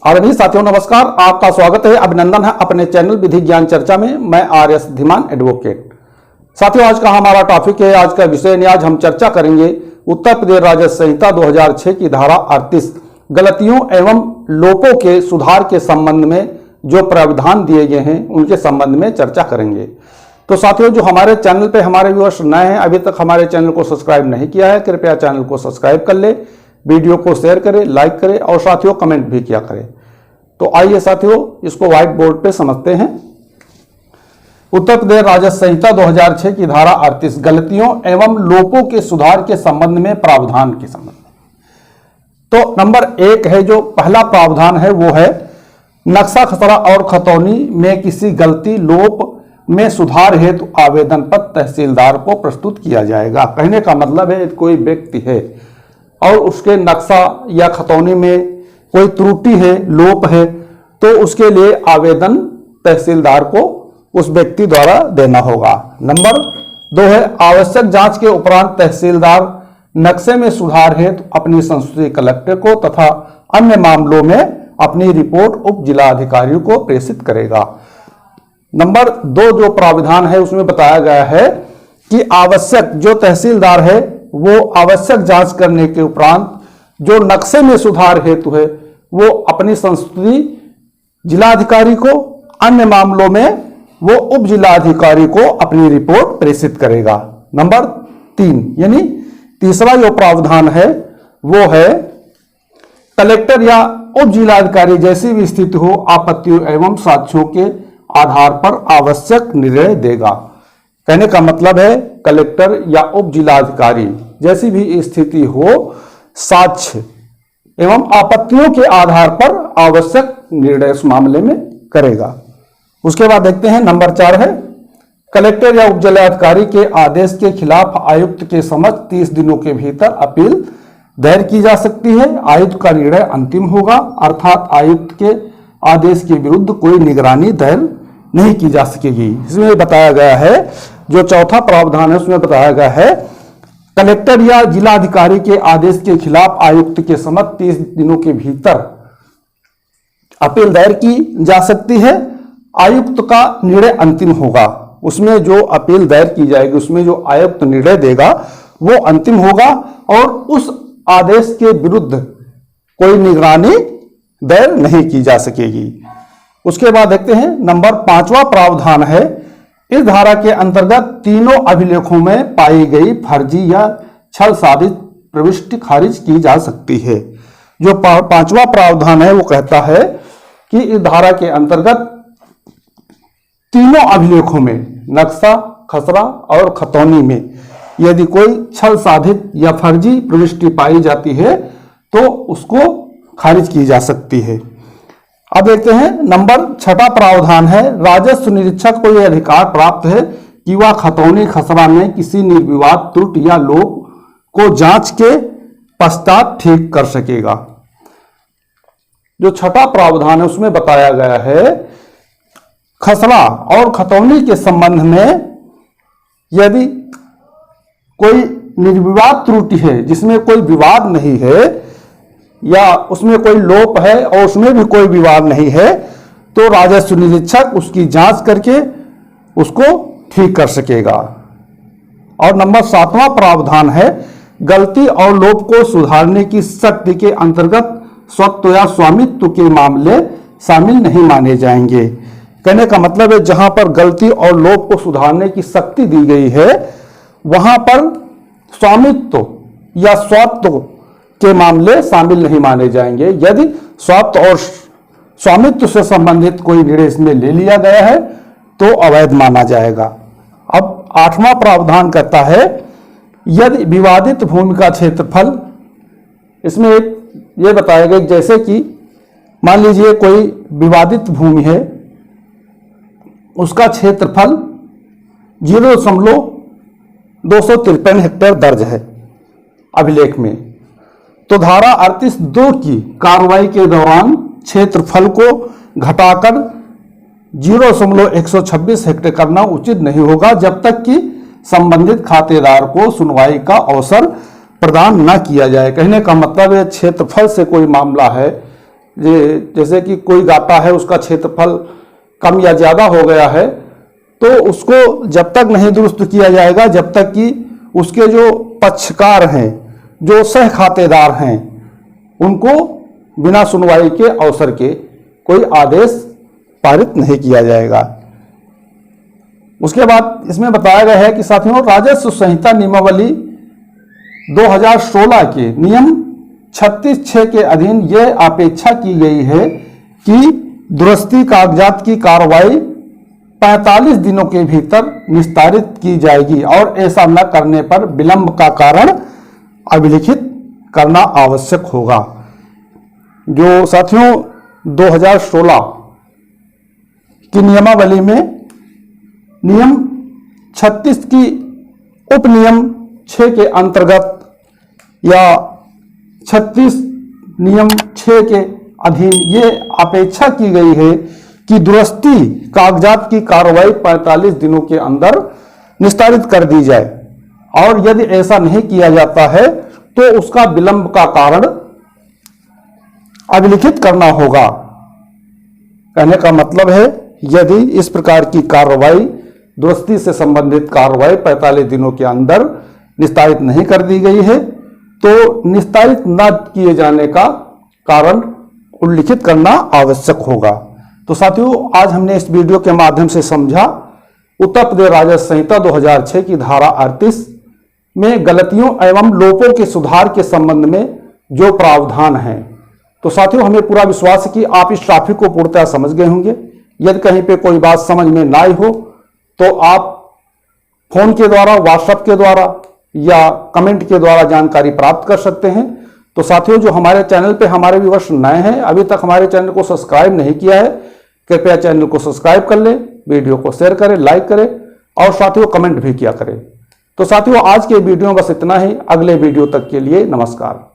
आदरणीय साथियों नमस्कार, आपका स्वागत है, अभिनंदन है अपने चैनल विधि ज्ञान चर्चा में। मैं आर.एस. धीमान एडवोकेट। साथियों आज का हमारा टॉपिक है, आज का विषय आज हम चर्चा करेंगे उत्तर प्रदेश राजस्व संहिता 2006 की धारा 38 गलतियों एवं लोपों के सुधार के संबंध में जो प्रावधान दिए गए हैं उनके संबंध में चर्चा करेंगे। तो साथियों जो हमारे चैनल पे हमारे व्यूअर्स नए हैं, अभी तक हमारे चैनल को सब्सक्राइब नहीं किया है, कृपया चैनल को सब्सक्राइब कर ले, वीडियो को शेयर करें, लाइक करें और साथियों कमेंट भी किया करें। तो आइए साथियों इसको व्हाइट बोर्ड पे समझते हैं। उत्तर प्रदेश राजस्व संहिता 2006 की धारा 38 गलतियों एवं लोपों के सुधार के संबंध में प्रावधान के संबंध में। तो नंबर 1 है, जो पहला प्रावधान है वो है नक्शा खसरा और खतौनी में किसी गलती लोप में सुधार हेतु आवेदन पत्र तहसीलदार को प्रस्तुत किया जाएगा। कहने का मतलब है कोई व्यक्ति है और उसके नक्शा या खतौनी में कोई त्रुटि है, लोप है, तो उसके लिए आवेदन तहसीलदार को उस व्यक्ति द्वारा देना होगा। नंबर 2 है आवश्यक जांच के उपरांत तहसीलदार नक्शे में सुधार हेतु अपनी संस्तुति कलेक्टर को तथा अन्य मामलों में अपनी रिपोर्ट उप जिलाधिकारी को प्रेषित करेगा। नंबर 2 जो प्राविधान है उसमें बताया गया है कि आवश्यक जो तहसीलदार है वो आवश्यक जांच करने के उपरांत जो नक्शे में सुधार हेतु है वो अपनी संस्तुति जिलाधिकारी को, अन्य मामलों में वो उप जिलाधिकारी को अपनी रिपोर्ट प्रेषित करेगा। नंबर 3 यानी तीसरा जो प्रावधान है वो है कलेक्टर या उप जिलाधिकारी जैसी भी स्थिति हो आपत्तियों एवं साक्ष्यों के आधार पर आवश्यक निर्णय देगा। कहने का मतलब है कलेक्टर या उप जिलाधिकारी जैसी भी स्थिति हो साक्ष्य एवं आपत्तियों के आधार पर आवश्यक निर्णय उस मामले में करेगा। उसके बाद देखते हैं नंबर 4 है कलेक्टर या उप जिलाधिकारी के आदेश के खिलाफ आयुक्त के समक्ष 30 दिनों के भीतर अपील दायर की जा सकती है। आयुक्त का निर्णय अंतिम होगा, अर्थात आयुक्त के आदेश के विरुद्ध कोई निगरानी दायर नहीं की जा सकेगी। इसमें बताया गया है जो चौथा प्रावधान है उसमें बताया गया है कलेक्टर या जिलाधिकारी के आदेश के खिलाफ आयुक्त के समक्ष 30 दिनों के भीतर अपील दायर की जा सकती है। आयुक्त का निर्णय अंतिम होगा, उसमें जो अपील दायर की जाएगी उसमें जो आयुक्त निर्णय देगा वो अंतिम होगा और उस आदेश के विरुद्ध कोई निगरानी दायर नहीं की जा सकेगी। उसके बाद देखते हैं नंबर 5वां प्रावधान है इस धारा के अंतर्गत तीनों अभिलेखों में पाई गई फर्जी या छल साधित प्रविष्टि खारिज की जा सकती है। जो 5वां प्रावधान है वो कहता है कि इस धारा के अंतर्गत तीनों अभिलेखों में नक्शा खसरा और खतौनी में यदि कोई छल साधित या फर्जी प्रविष्टि पाई जाती है तो उसको खारिज की जा सकती है। अब देखते हैं नंबर 6 प्रावधान है राजस्व निरीक्षक को यह अधिकार प्राप्त है कि वह खतौनी खसरा में किसी निर्विवाद त्रुटि या लोप को जांच के पश्चात ठीक कर सकेगा। जो 6 प्रावधान है उसमें बताया गया है खसरा और खतौनी के संबंध में यदि कोई निर्विवाद त्रुटि है जिसमें कोई विवाद नहीं है या उसमें कोई लोप है और उसमें भी कोई विवाद नहीं है तो राजस्व निरीक्षक उसकी जांच करके उसको ठीक कर सकेगा। और नंबर 7वां प्रावधान है गलती और लोप को सुधारने की शक्ति के अंतर्गत स्वत्व या स्वामित्व के मामले शामिल नहीं माने जाएंगे। कहने का मतलब है जहां पर गलती और लोप को सुधारने की शक्ति दी गई है वहां पर स्वामित्व या स्वत्व के मामले शामिल नहीं माने जाएंगे। यदि स्वत्व और स्वामित्व से संबंधित कोई निर्णय इसमें ले लिया गया है तो अवैध माना जाएगा। अब 8वां प्रावधान कहता है यदि विवादित भूमि का क्षेत्रफल, इसमें यह बताया गया जैसे कि मान लीजिए कोई विवादित भूमि है उसका क्षेत्रफल 0.253 हेक्टेयर दर्ज है अभिलेख में, तो धारा 38(2) की कार्रवाई के दौरान क्षेत्रफल को घटाकर 0.126 हेक्टेयर करना उचित नहीं होगा जब तक कि संबंधित खातेदार को सुनवाई का अवसर प्रदान न किया जाए। कहने का मतलब है क्षेत्रफल से कोई मामला है जैसे कि कोई गाता है उसका क्षेत्रफल कम या ज़्यादा हो गया है, तो उसको जब तक नहीं दुरुस्त किया जाएगा, जब तक कि उसके जो पक्षकार हैं, जो सह खातेदार हैं, उनको बिना सुनवाई के अवसर के कोई आदेश पारित नहीं किया जाएगा। उसके बाद इसमें बताया गया है कि साथियों, राजस्व संहिता नियमावली 2016 के नियम 36(6) के अधीन यह अपेक्षा की गई है कि दुरुस्ती कागजात की कार्रवाई 45 दिनों के भीतर निस्तारित की जाएगी और ऐसा न करने पर विलंब का कारण अभिलिखित करना आवश्यक होगा। जो साथियों 2016 की नियमावली में नियम 36 की उपनियम 6 के अंतर्गत या 36 नियम 6 के अधीन ये अपेक्षा की गई है कि दुरुस्ती कागजात की कार्रवाई 45 दिनों के अंदर निस्तारित कर दी जाए, और यदि ऐसा नहीं किया जाता है तो उसका विलंब का कारण अभिलिखित करना होगा। कहने का मतलब है, यदि इस प्रकार की कार्रवाई, दुरुस्ती से संबंधित कार्रवाई 45 दिनों के अंदर निस्तारित नहीं कर दी गई है तो निस्तारित न किए जाने का कारण उल्लिखित करना आवश्यक होगा। तो साथियों, आज हमने इस वीडियो के माध्यम से समझा उत्तर प्रदेश राजस्व संहिता 2006 की धारा 38 में गलतियों एवं लोपों के सुधार के संबंध में जो प्रावधान है। तो साथियों, हमें पूरा विश्वास है कि आप इस टॉपिक को पूर्णतः समझ गए होंगे। यदि कहीं पे कोई बात समझ में ना आई हो तो आप फोन के द्वारा, व्हाट्सएप के द्वारा या कमेंट के द्वारा जानकारी प्राप्त कर सकते हैं। तो साथियों, जो हमारे चैनल पे हमारे व्यूअर्स नए हैं, अभी तक हमारे चैनल को सब्सक्राइब नहीं किया है, कृपया चैनल को सब्सक्राइब कर लें, वीडियो को शेयर करें, लाइक करें और साथियों कमेंट भी किया करें। तो साथियों, आज के वीडियो में बस इतना ही। अगले वीडियो तक के लिए नमस्कार।